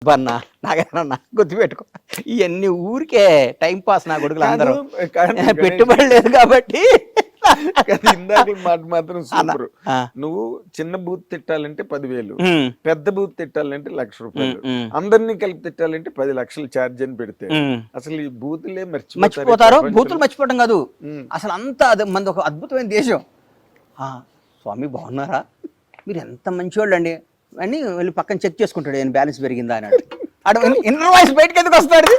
బన్నా నాగేనన్నా గుర్తుపెట్టుకో, ఇవన్నీ ఊరికే టైం పాస్ నా కొడుకులు అందరూ పెట్టుబడి లేదు కాబట్టి. ఇందాక మాట మాత్రం సూపర్. నువ్వు చిన్న బూత్ తిట్టాలంటే 10,000, పెద్ద బూత్ తిట్టాలంటే ₹1,00,000, అందరినీ కలిపి తిట్టాలంటే 10 లక్షలు ఛార్జ్ అని పెడితే అసలు ఈ బూతులే మర్చిపోతారు. బూతులు మర్చిపోవడం కాదు అసలు, అంతా మనది ఒక అద్భుతమైన దేశం. స్వామి బాగున్నారా, మీరు ఎంత మంచివాళ్ళు అండి అని వెళ్ళి పక్కన చెక్ చేసుకుంటాడు, నేను బ్యాలెన్స్ పెరిగిందా అని. అడు ఇన్నర్ వాయిస్ బయటకి ఎందుకు వస్తాడు?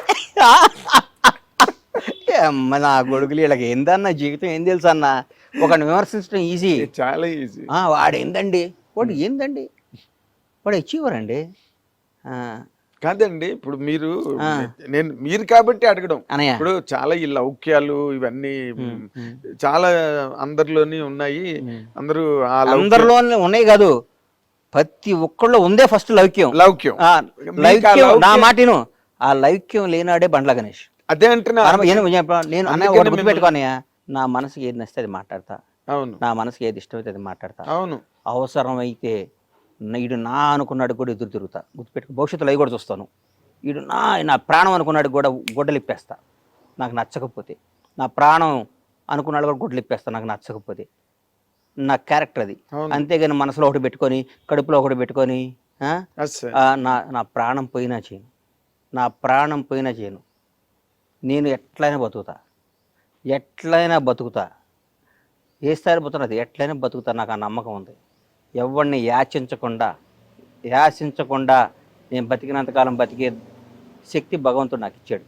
అమ్మ నా కొడుకులు, వీళ్ళకి ఏందన్న జీవితం ఏం తెలుసు అన్న, ఒకరిని విమర్శించడం ఈజీ, చాలా ఈజీ. వాడు ఏందండి, వాడు ఏందండి, వాడు అచీవర్ అండి. కాదండి, ఇప్పుడు మీరు కాబట్టి అడగడం. ఇప్పుడు చాలా ఈ లౌక్యాలు ఇవన్నీ చాలా అందరిలోని ఉన్నాయి. అందరిలోనే ఉన్నాయి కాదు, ప్రతి ఒక్కళ్ళు ఉందే ఫస్ట్ లౌక్యం. లౌక్యం నా మాటను, ఆ లౌక్యం లేనాడే బండ్ల గణేష్. అదే అంటున్నా నేను అన్న గుర్తుపెట్టుకోని, నా మనసుకి ఏది నచ్చితే అది మాట్లాడతా. అవును, నా మనసుకి ఏది ఇష్టమైతే అది మాట్లాడతా. అవును, అవసరం అయితే ఈడు నా అనుకున్నాడు కూడా ఎదురు తిరుగుతా. గుర్తుపెట్టుకో, భవిష్యత్తులో అవి కూడా చూస్తాను. ఈడు నా ప్రాణం అనుకున్నాడు కూడా గొడ్డలిప్పేస్తా నాకు నచ్చకపోతే. నా ప్రాణం అనుకున్నాడు కూడా గొడ్డలిప్పేస్తా నాకు నచ్చకపోతే. నా క్యారెక్టర్ అది. అంతేగాని మనసులో ఒకటి పెట్టుకొని, కడుపులో ఒకటి పెట్టుకొని నా ప్రాణం పోయినా చేయను, నా ప్రాణం పోయినా చేయను. నేను ఎట్లయినా బతుకుతా, ఏ స్థాయిలో బతుకున్నది ఎట్లయినా బతుకుతా. నాకు ఆ నమ్మకం ఉంది. ఎవరిని యాచించకుండా నేను బతికినంతకాలం బతికే శక్తి భగవంతుడు నాకు ఇచ్చాడు.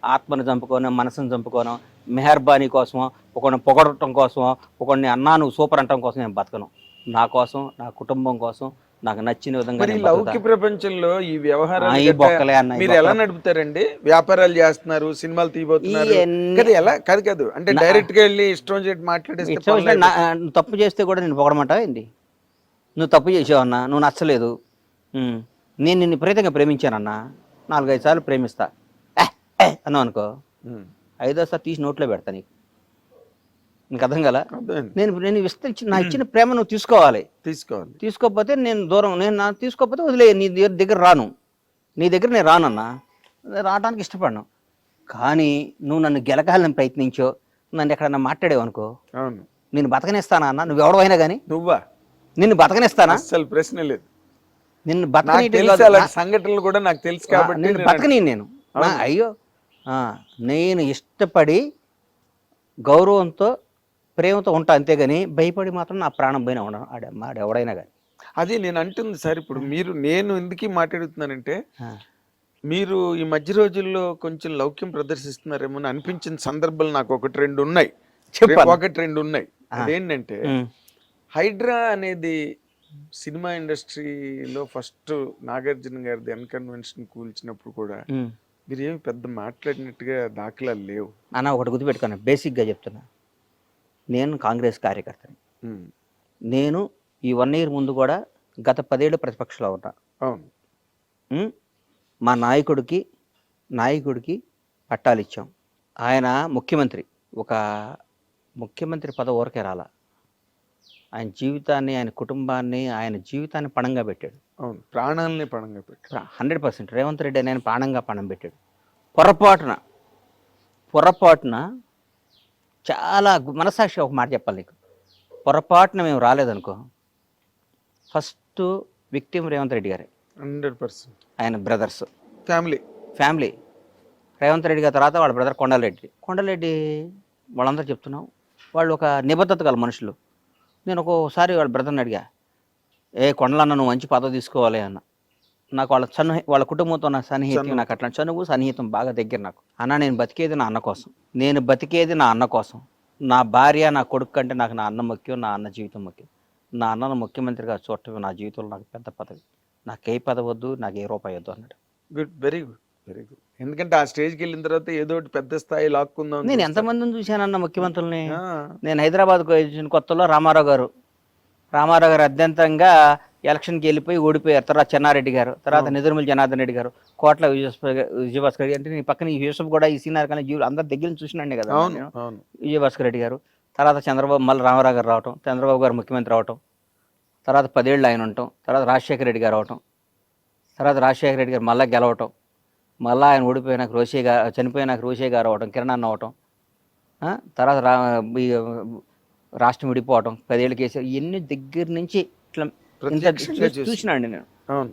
ఆత్మను చంపుకోను, మనసును చంపుకోను, మెహర్బానీ కోసమో, ఒకరిని పొగడటం కోసమో, ఒకరిని అన్నా నువ్వు సూపర్ అంటం కోసం నేను బతకను. నా కోసం, నా కుటుంబం కోసం, నాకు నచ్చిన విధంగా. లౌకిక ప్రపంచంలో ఈ వ్యవహారాలు మీరు ఎలా నడుపుతారండి? వ్యాపారాలు చేస్తున్నారు, సినిమాలు తీయబోతున్నారు, ఎలా కాదు అంటే డైరెక్ట్ గా వెళ్ళి ఇష్టం చేసి మాట్లాడేస్తే. తప్పు చేస్తే కూడా నేను పొగడమంటావా ఏంది? నువ్వు తప్పు చేసావన్నా, నువ్వు నచ్చలేదు, నేను నిన్ను విపరీతంగా ప్రేమించానన్నా, 4-5 సార్లు ప్రేమిస్తా అన్నావు అనుకో, 5వ సారి తీసి నోట్లో పెడతా. నీకు అర్థం కదా? నేను విస్తరించి నా ఇచ్చిన ప్రేమ నువ్వు తీసుకోకపోతే నేను దూరం, తీసుకోకపోతే వదిలే, నీ దగ్గర రాను, నీ దగ్గర నేను రానన్నా, రావడానికి ఇష్టపడను. కానీ నువ్వు నన్ను గెలకాలని ప్రయత్నించో, నన్ను ఎక్కడన్నా మాట్లాడేవు అనుకో, నేను బతకనిస్తానా అన్న? నువ్వు ఎవడవైనా కానీ నిన్ను బతకనిస్తానా? అసలు ప్రశ్న లేదు. నిన్ను బతకని సంఘటనలు కూడా నాకు తెలుసు కాబట్టి నేను బతకని. నేను అయ్యో, నేను ఇష్టపడి గౌరవంతో ప్రేమతో ఉంటా, అంతేగాని భయపడి మాత్రం నా ప్రాణం పోయినా ఉండను ఎవడైనా కానీ. అది నేను అంటుంది సార్. ఇప్పుడు నేను ఎందుకు మాట్లాడుతున్నానంటే, మీరు ఈ మధ్య రోజుల్లో కొంచెం లౌక్యం ప్రదర్శిస్తున్నారేమో అని అనిపించిన సందర్భాలు నాకు 1-2 ఉన్నాయి. అదేంటంటే, హైడ్రా అనేది సినిమా ఇండస్ట్రీలో ఫస్ట్ నాగార్జున గారిది అన్కన్వెన్షన్ కూల్చినప్పుడు కూడా మీరు ఏమి పెద్ద మాట్లాడినట్టుగా దాఖలాలు లేవు అన్న. ఒకటి గుర్తుపెట్టుకున్నా, బేసిక్గా చెప్తున్నా, నేను కాంగ్రెస్ కార్యకర్తని. నేను ఈ 1 ఇయర్ ముందు కూడా గత 10 ఏళ్ళు ప్రతిపక్షంలో ఉన్నా. మా నాయకుడికి పట్టాలు ఇచ్చాం. ఆయన ముఖ్యమంత్రి, ఒక ముఖ్యమంత్రి పదవి ఊరకే రాలా. ఆయన జీవితాన్ని, ఆయన కుటుంబాన్ని, ఆయన జీవితాన్ని పణంగా పెట్టాడు. ప్రాణాలని పణంగా పెట్టాడు. 100%. రేవంత్ రెడ్డి ఆయన ప్రాణంగా పణం పెట్టాడు. పొరపాటున చాలా మనసాక్షి ఒక మాట చెప్పాలి నీకు, పొరపాటున మేము రాలేదనుకో, ఫస్ట్ విక్టిమ్ రేవంత్ రెడ్డి గారే. 100%. ఆయన బ్రదర్స్, ఫ్యామిలీ. రేవంత్ రెడ్డి గారి తర్వాత వాళ్ళ బ్రదర్ కొండలరెడ్డి వాళ్ళందరూ చెప్తున్నాం, వాళ్ళు ఒక నిబద్ధత గల మనుషులు. నేను ఒక్కోసారి వాళ్ళ బ్రదర్ని అడిగా, కొండలన్న నువ్వు మంచి పదవి తీసుకోవాలి అన్న. నాకు వాళ్ళ కుటుంబంతో నా సన్నిహితం, నాకు అట్లా చనువు సన్నిహితం బాగా దగ్గర. నాకు అన్న, నేను బతికేది నా అన్న కోసం, నా భార్య, నా కొడుకు కంటే నాకు నా అన్న ముఖ్యం, నా అన్న జీవితం ముఖ్యం. నా అన్నను ముఖ్యమంత్రిగా చూడటం నా జీవితంలో నాకు పెద్ద పదవి. నాకు ఏ పదవి వద్దు, నాకు ఏ రూపాయి వద్దు అన్నాడు. Good, very good. ఎందుకంటే ఆ స్టేజ్కి వెళ్ళిన తర్వాత ఏదో పెద్ద స్థాయి లాక్కుందాం. నేను ఎంతమందిని చూశానన్న ముఖ్యమంత్రుల్ని. నేను హైదరాబాద్కు వచ్చిన కొత్తలో రామారావు గారు అత్యంతంగా ఎలక్షన్కి వెళ్ళిపోయి ఓడిపోయారు. తర్వాత చెన్నారెడ్డి గారు, తర్వాత నిజర్మల్ జనార్దన్ రెడ్డి గారు, కోట్ల విజయభాస్కర్ రెడ్డి, అంటే నీ పక్కన యూసఫ్ కూడా ఈ సీనియర్ కానీ అందరు దగ్గర చూసినండి కదా విజయభాస్కర్ రెడ్డి గారు. తర్వాత చంద్రబాబు, మళ్ళీ రామారావు గారు రావటం, చంద్రబాబు గారు ముఖ్యమంత్రి అవటం, తర్వాత 10 ఏళ్ళు ఆయన ఉండటం, తర్వాత రాజశేఖర రెడ్డి గారు అవటం, తర్వాత రాజశేఖర రెడ్డి గారు మళ్ళీ గెలవటం, మళ్ళీ ఆయన ఓడిపోయినాక చనిపోయినాక రోషే గారు అవటం, కిరణ్ అన్న అవటం, తర్వాత ఈ రాష్ట్రం విడిపోవటం, 10 ఏళ్ళు కేసు, ఇవన్నీ దగ్గర నుంచి ఇట్లా చూసినాండి నేను. అవును.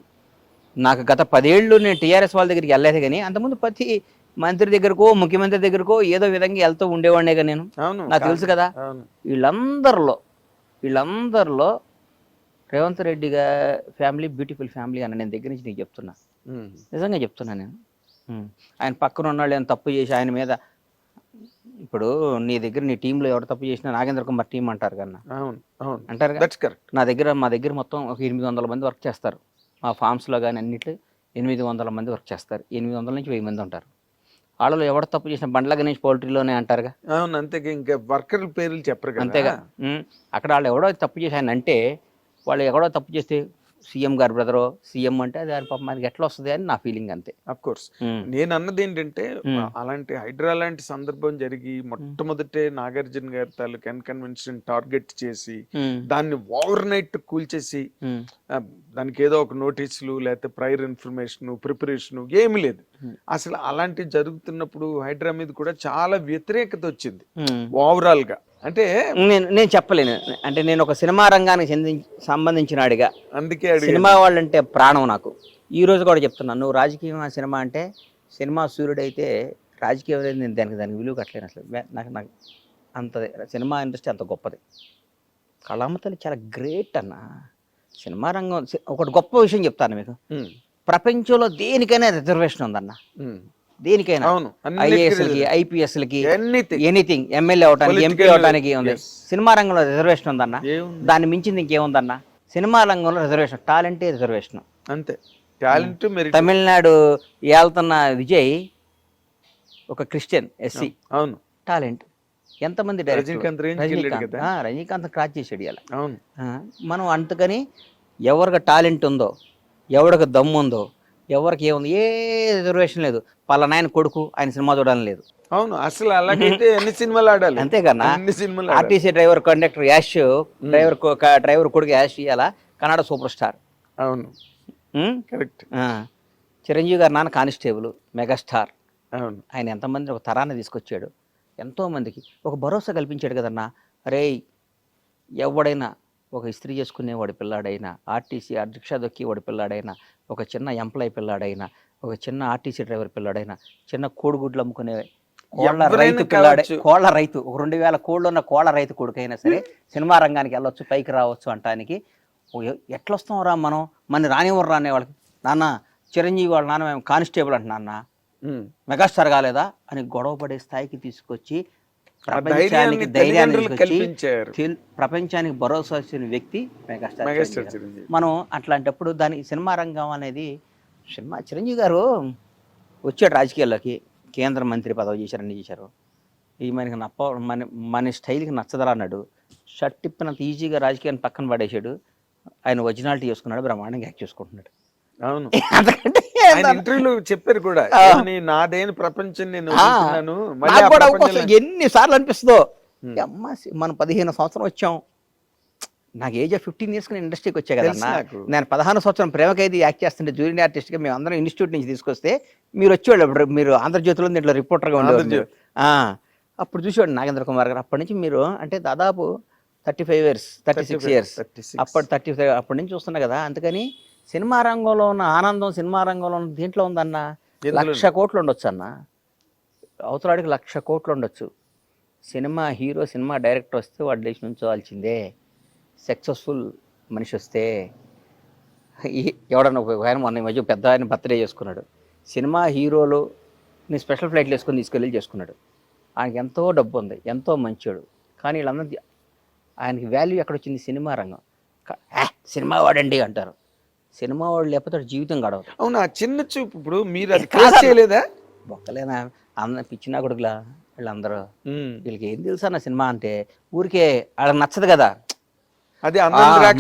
నాకు గత 10 ఏళ్ళు నేను టీఆర్ఎస్ వాళ్ళ దగ్గరికి వెళ్ళలేదు, కానీ అంతకుముందు ప్రతి మంత్రి దగ్గరకో ముఖ్యమంత్రి దగ్గరకో ఏదో విధంగా వెళ్తూ ఉండేవాడినే కదా నేను. నాకు తెలుసు కదా. వీళ్ళందరిలో Revanth Reddy family beautiful family అని నేను దగ్గర నుంచి నీకు చెప్తున్నా, నిజంగా చెప్తున్నా నేను. ఆయన పక్కన ఉన్న వాళ్ళు ఏమైనా తప్పు చేసి ఆయన మీద, ఇప్పుడు నీ దగ్గర నీ టీంలో ఎవరు తప్పు చేసినా నాగేంద్ర కుమార్ టీం అంటారు కన్నా, అంటారు. మా దగ్గర మొత్తం ఒక 800 మంది వర్క్ చేస్తారు. మా ఫామ్స్లో కానీ అన్నిట్లో 800 మంది వర్క్ చేస్తారు. 800 నుంచి 1000 మంది ఉంటారు. వాళ్ళలో ఎవరు తప్పు చేసిన బండ్ల గణేష్ పౌల్ట్రీలోనే అంటారుగా. అవును, అంతే. ఇంకా వర్కర్ల పేర్లు చెప్పరు. అంతేగా. అక్కడ వాళ్ళు ఎవడో తప్పు చేసి ఆయన అంటే, వాళ్ళు ఎవడో తప్పు చేస్తే సీఎం గారు బ్రదరో సీఎం అంటే అది పాపం మనకి ఎట్లా వస్తుంది అని నా ఫీలింగ్, అంతే. Of course. నేను అన్నది ఏంటంటే, అలాంటి హైడ్రా లాంటి సందర్భం జరిగి మొట్టమొదటే నాగార్జున గారి తాలూకు కన్వెన్షన్ టార్గెట్ చేసి దాన్ని ఓవర్ నైట్ కూల్చేసి దానికి ఏదో ఒక నోటీసులు లేకపోతే ప్రైర్ ఇన్ఫర్మేషన్ ప్రిపరేషన్ ఏమి లేదు. అసలు అలాంటివి జరుగుతున్నప్పుడు హైడ్రా మీద కూడా చాలా వ్యతిరేకత వచ్చింది ఓవరాల్ గా. అంటే నేను చెప్పలేను, అంటే నేను ఒక సినిమా రంగానికి సంబంధించిన వాడిగా, అందుకే సినిమా వాళ్ళంటే ప్రాణం నాకు. ఈ రోజు కూడా చెప్తున్నాను, నువ్వు రాజకీయం సినిమా అంటే, సినిమా సూర్యుడైతే రాజకీయం అనేది నేను దానికి విలువ కట్టలేను అసలు. నాకు అంత సినిమా ఇండస్ట్రీ అంత గొప్పది. కళామతల్లి చాలా గ్రేట్ అన్న. సినిమా రంగం ఒకటి గొప్ప విషయం చెప్తాను మీకు, ప్రపంచంలో దేనికైనా రిజర్వేషన్ ఉందన్న, దేనికైనా. ఐఏఎస్లకి ఐపీఎస్లకి ఎనీథింగ్, ఎమ్మెల్యే అవడానికి ఎంపీ అవడానికి ఉంది. సినిమా రంగంలో రిజర్వేషన్ ఉందన్న, దాన్ని మించింది ఇంకేముందన్న. సినిమా రంగంలో రిజర్వేషన్, టాలెంటే రిజర్వేషన్, అంతే. టాలెంట్. తమిళనాడు వెళ్తున్న విజయ్ ఒక క్రిస్టియన్ ఎస్సీ, అవును, టాలెంట్. ఎంతమంది రజనీకాంత్ క్రాచ్ చేసాడు ఇలా. మనం అంతకని ఎవరికి టాలెంట్ ఉందో, ఎవరికి దమ్ము ఉందో, ఎవరికి ఏముంది, ఏ రిజర్వేషన్ లేదు. పలానాయన కొడుకు ఆయన సినిమా చూడాలని లేదు. అవును, అసలు అలాగైతే ఎన్ని సినిమాలు ఆడాలి. అంతేకన్నా. RTC driver conductor Yash, driver కొడుకు యాష్ ఇవాళ కన్నడ సూపర్ స్టార్. అవును, కరెక్ట్. చిరంజీవి గారు నాన్న కానిస్టేబుల్, మెగాస్టార్. అవును, ఆయన ఎంతమంది ఒక తరాన్ని తీసుకొచ్చాడు, ఎంతో మందికి ఒక భరోసా కల్పించాడు కదన్నా. అరే, ఎవడైనా ఒక ఇస్త్రీ చేసుకునేవాడి పిల్లాడైనా, ఆర్టీసీ రిక్షా దొక్కేవాడి పిల్లాడైనా, ఒక చిన్న ఎంప్లాయ్ పిల్లాడైనా, ఒక చిన్న ఆర్టీసీ డ్రైవర్ పిల్లాడైనా, చిన్న కోడిగుడ్లు అమ్ముకునే కోళ్ళ రైతు, ఒక 2000 కోళ్ళు ఉన్న కోళ్ళ రైతు కొడుకైనా సరే సినిమా రంగానికి వెళ్ళొచ్చు, పైకి రావచ్చు అంటానికి. ఎట్లొస్తాం రా మనం, మన రానివ్వరు రానే వాళ్ళకి. నాన్న చిరంజీవి వాళ్ళ నాన్న మేము కానిస్టేబుల్ అంట, నాన్న మెగాస్టార్ కాలేదా అని గొడవ పడే స్థాయికి తీసుకొచ్చి ప్రపంచానికి ధైర్యాన్ని తీసుకొచ్చి ప్రపంచానికి భరోసా ఇచ్చిన వ్యక్తి మెగాస్టార్. మనం అట్లాంటప్పుడు దాని సినిమా రంగం అనేది, చిరంజీవి గారు వచ్చాడు రాజకీయాల్లోకి, కేంద్ర మంత్రి పదవి చేశారు, అన్ని చేశారు. ఈ మనకి మన స్టైల్కి నచ్చదరా అన్నాడు. షర్ట్ తిప్పినంత ఈజీగా రాజకీయాన్ని పక్కన పడేసాడు. ఆయన ఒరిజినాలిటీ చేసుకున్నాడు, బ్రహ్మాండంగా యాక్ట్ చేసుకుంటున్నాడు. అవును, ఇంటర్వ్యూలో చెప్పారు కూడా, నాదేని ప్రపంచం నేను ఎన్నిసార్లు అనిపిస్తుందో. అమ్మ మనం 15 సంవత్సరం వచ్చాం, నాకు ఏజ్ 15 ఇయర్స్ ఇండస్ట్రీకి వచ్చా కదన్నా. నేను 16 సంవత్సరం ప్రేమ ఖైదీ యాక్ట్ చేస్తుంటే జూనియర్ ఆర్టిస్ట్గా మేము అందరం ఇన్స్టిట్యూట్ నుంచి తీసుకొస్తే మీరు వచ్చేవాళ్ళు, మీరు ఆంధ్రజ్యోతిలో దీంట్లో రిపోర్టర్గా ఉండేవాళ్ళు. అప్పుడు చూసేవాడు నాగేంద్ర కుమార్ గారు. అప్పటి నుంచి మీరు అంటే దాదాపు 35 ఇయర్స్ 36 ఇయర్స్ అప్పటి 35 అప్పటి నుంచి చూస్తున్నా కదా. అందుకని సినిమా రంగంలో ఉన్న ఆనందం, సినిమా రంగంలో ఉన్న దీంట్లో ఉందన్న. 1,00,000 కోట్లు ఉండొచ్చు అన్న, అవతలాడికి 1,00,000 కోట్లు ఉండొచ్చు. సినిమా హీరో, సినిమా డైరెక్టర్ వస్తే వాడు లేచి నుంచోవాల్సిందే. సక్సెస్ఫుల్ మనిషి వస్తే, ఎవడన్నా ఆయన మొన్న ఈ మధ్య పెద్ద ఆయన బర్త్డే చేసుకున్నాడు, సినిమా హీరోలు నీ స్పెషల్ ఫ్లైట్లు వేసుకొని తీసుకెళ్ళి చేసుకున్నాడు. ఆయనకి ఎంతో డబ్బు ఉంది, ఎంతో మంచోడు. కానీ వీళ్ళందరూ ఆయనకి వాల్యూ ఎక్కడొచ్చింది? సినిమా రంగం. సినిమా వాడండి అంటారు. సినిమా వాడు లేకపోతే జీవితం గడవదు. అవునా? చిన్న చూపు. ఇప్పుడు మీరు అది క్రాస్ చేయలేదా? బొక్కలేనా పిచ్చినా కొడుకులా వీళ్ళందరూ. వీళ్ళకి ఏం తెలుసా నా సినిమా అంటే? ఊరికే వాళ్ళకి నచ్చదు కదా. అదే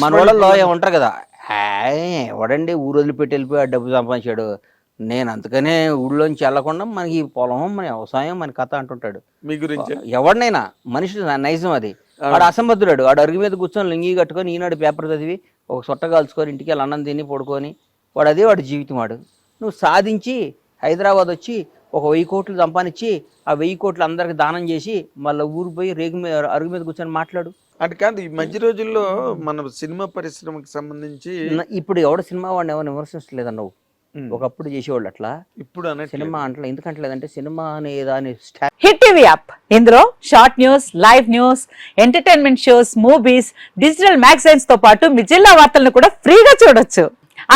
మన వాళ్ళలో ఉంటారు కదా, ఎవడండి ఊరు వదిలిపెట్టి వెళ్ళిపోయి డబ్బు సంపాదించాడు, నేను అందుకనే ఊళ్ళోంచి వెళ్ళకుండా మనకి పొలం, మన వ్యవసాయం, మన కథ అంటుంటాడు. మీ గురించి ఎవడనైనా మనిషి నైజం అది. వాడు అసంబద్ధుడు. వాడు అరుగు మీద కూర్చొని లింగి కట్టుకొని ఈనాడు పేపర్ చదివి ఒక సొట్ట కాల్చుకొని ఇంటికి వెళ్ళి అన్నం తిని పడుకొని వాడి జీవితం వాడు. నువ్వు సాధించి హైదరాబాద్ వచ్చి ఒక 1000 కోట్లు సంపాదించి ఆ 1000 కోట్లు అందరికి దానం చేసి మళ్ళీ ఊరు పోయి అరుగు మీద కూర్చొని మాట్లాడు. అంటే కాదు, ఈ మధ్య రోజుల్లో మన సినిమా పరిశ్రమకి సంబంధించి ఇప్పుడు ఎవడ సినిమా వాడిని ఎవరు విమర్శించలేదన్న నువ్వు. ఒకప్పుడు చేసేవాళ్ళు అట్లా, ఇప్పుడు సినిమా అంటే ఎందుకంటలేదంటే సినిమా అనే దాని హిట్ టీవీ యాప్, ఇందులో short news, live news, entertainment shows, movies, digital magazines తో పాటు మీ జిల్లా వార్తలను కూడా ఫ్రీగా చూడొచ్చు.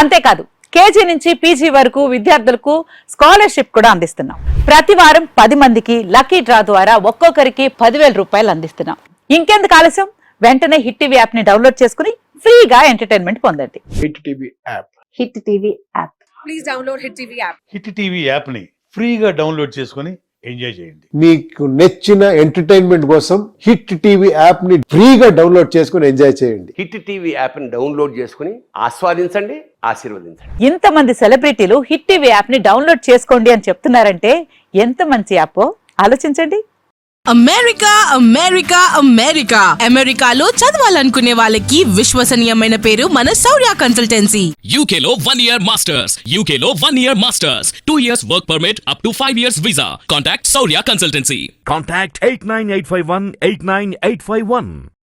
అంతేకాదు కేజీ నుంచి పీజీ వరకు విద్యార్థులకు స్కాలర్షిప్ కూడా అందిస్తున్నాం. ప్రతి వారం 10 మందికి లక్కీ డ్రా ద్వారా ఒక్కొక్కరికి 10,000 రూపాయలు అందిస్తున్నాం. ఇంకెందుకు ఆలస్యం, వెంటనే హిట్ టీవీ యాప్ ని డౌన్లోడ్ చేసుకుని ఫ్రీగా ఎంటర్టైన్మెంట్ పొందండి. Hit TV app. Hit TV app. Please download Hit TV app. Hit TV app ని ఫ్రీగా డౌన్లోడ్ చేసుకొని ఎంజాయ్ చేయండి. మీకు నచ్చిన ఎంటర్టైన్మెంట్ కోసం హిట్ టీవీ యాప్ ని ఫ్రీగా డౌన్లోడ్ చేసుకుని ఎంజాయ్ చేయండి. హిట్ టీవీ యాప్ని డౌన్లోడ్ చేసుకుని ఆస్వాదించండి, ఆశీర్వదించండి. ఇంతమంది సెలబ్రిటీలు హిట్ టీవీ యాప్ ని డౌన్లోడ్ చేసుకోండి అని చెప్తున్నారంటే ఎంత మంచి యాప్ ఆలోచించండి. అమెరికా అమెరికా అమెరికా అమెరికాలో చదవాలనుకునే వాళ్ళకి విశ్వసనీయమైన పేరు మన శౌర్య కన్సల్టెన్సీ. UK లో 1 year masters, UK లో 1 year masters, 2 years work permit up to 5 years visa. Contact Saurya Consultancy. Contact 89851 89851.